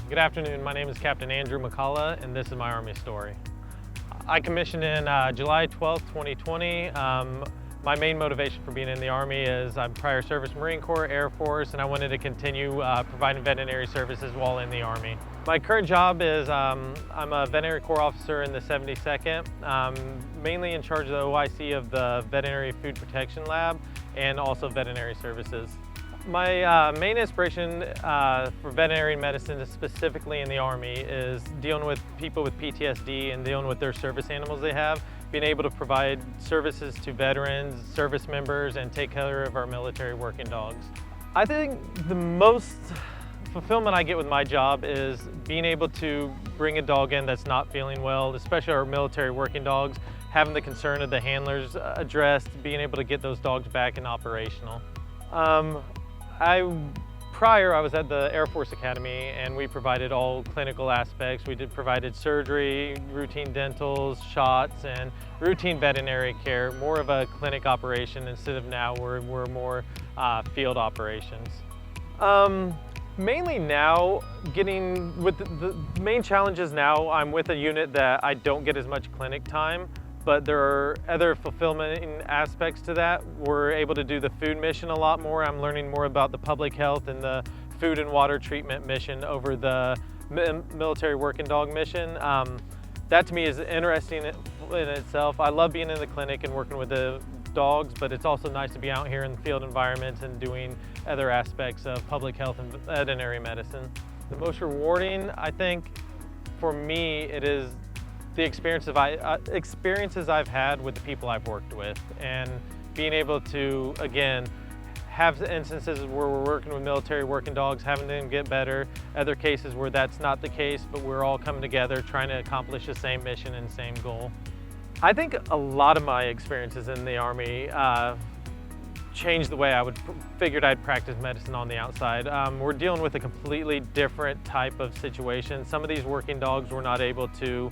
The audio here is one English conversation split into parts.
Good afternoon, my name is Captain Andrew Mcculla and this is my Army story. I commissioned in July 12th, 2020. My main motivation for being in the Army is I'm prior service Marine Corps, Air Force, and I wanted to continue providing veterinary services while in the Army. My current job is I'm a Veterinary Corps Officer in the 72nd, mainly in charge of the OIC of the Veterinary Food Protection Lab and also veterinary services. My main inspiration for veterinary medicine, specifically in the Army, is dealing with people with PTSD and dealing with their service animals they have, being able to provide services to veterans, service members, and take care of our military working dogs. I think the most fulfillment I get with my job is being able to bring a dog in that's not feeling well, especially our military working dogs, having the concern of the handlers addressed, being able to get those dogs back and operational. Prior, I was at the Air Force Academy and we provided all clinical aspects. We provided surgery, routine dentals, shots, and routine veterinary care, more of a clinic operation instead of now we're more field operations. Mainly now, the main challenges now, I'm with a unit that I don't get as much clinic time, but there are other fulfillment aspects to that. We're able to do the food mission a lot more. I'm learning more about the public health and the food and water treatment mission over the military working dog mission. That to me is interesting in itself. I love being in the clinic and working with the dogs, but it's also nice to be out here in the field environments and doing other aspects of public health and veterinary medicine. The most rewarding, I think, for me, it is the experiences I've had with the people I've worked with, and being able to, again, have instances where we're working with military working dogs, having them get better, other cases where that's not the case, but we're all coming together trying to accomplish the same mission and same goal. I think a lot of my experiences in the Army changed the way I figured I'd practice medicine on the outside. We're dealing with a completely different type of situation. Some of these working dogs were not able to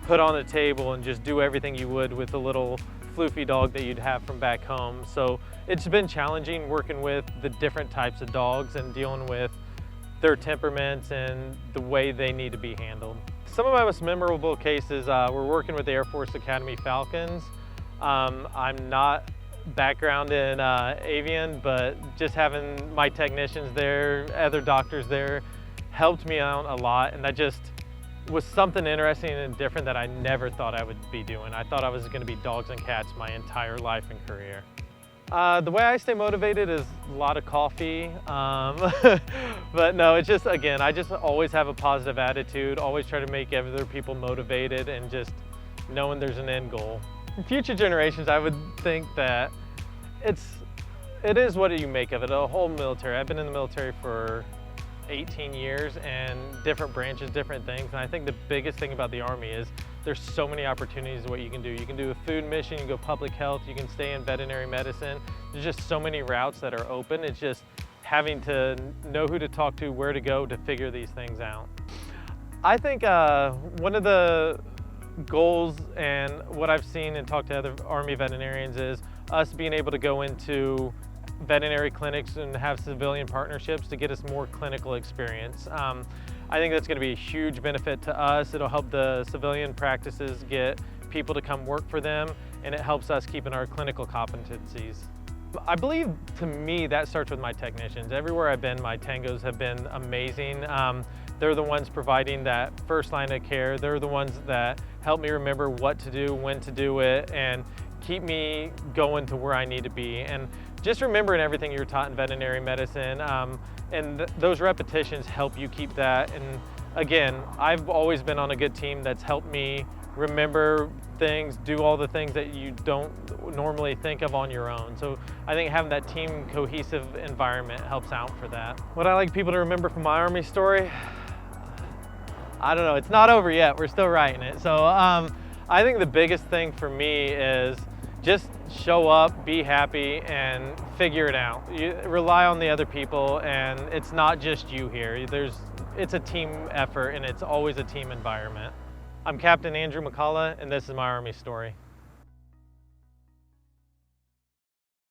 put on the table and just do everything you would with a little floofy dog that you'd have from back home. So it's been challenging working with the different types of dogs and dealing with their temperaments and the way they need to be handled. Some of my most memorable cases, we're working with the Air Force Academy Falcons. I'm not background in avian, but just having my technicians there, other doctors there, helped me out a lot, and that just was something interesting and different that I never thought I would be doing. I thought I was going to be dogs and cats my entire life and career. The way I stay motivated is a lot of coffee, but no, it's just, again, I just always have a positive attitude, always try to make other people motivated, and just knowing there's an end goal. In future generations, I would think that it is what you make of it, a whole military. I've been in the military for 18 years and different branches, different things. And I think the biggest thing about the Army is there's so many opportunities of what you can do. You can do a food mission, you can go public health, you can stay in veterinary medicine. There's just so many routes that are open. It's just having to know who to talk to, where to go to figure these things out. I think one of the goals and what I've seen and talked to other Army veterinarians is us being able to go into veterinary clinics and have civilian partnerships to get us more clinical experience. I think that's going to be a huge benefit to us. It'll help the civilian practices get people to come work for them, and it helps us keep in our clinical competencies. I believe, to me, that starts with my technicians. Everywhere I've been, my tangos have been amazing. They're the ones providing that first line of care. They're the ones that help me remember what to do, when to do it, and keep me going to where I need to be. And just remembering everything you're taught in veterinary medicine, and those repetitions help you keep that. And again, I've always been on a good team that's helped me remember things, do all the things that you don't normally think of on your own. So I think having that team cohesive environment helps out for that. What I like people to remember from my Army story, I don't know, it's not over yet, we're still writing it. So I think the biggest thing for me is just show up, be happy, and figure it out. You rely on the other people, and it's not just you here. It's a team effort, and it's always a team environment. I'm Captain Andrew Mcculla, and this is my Army story.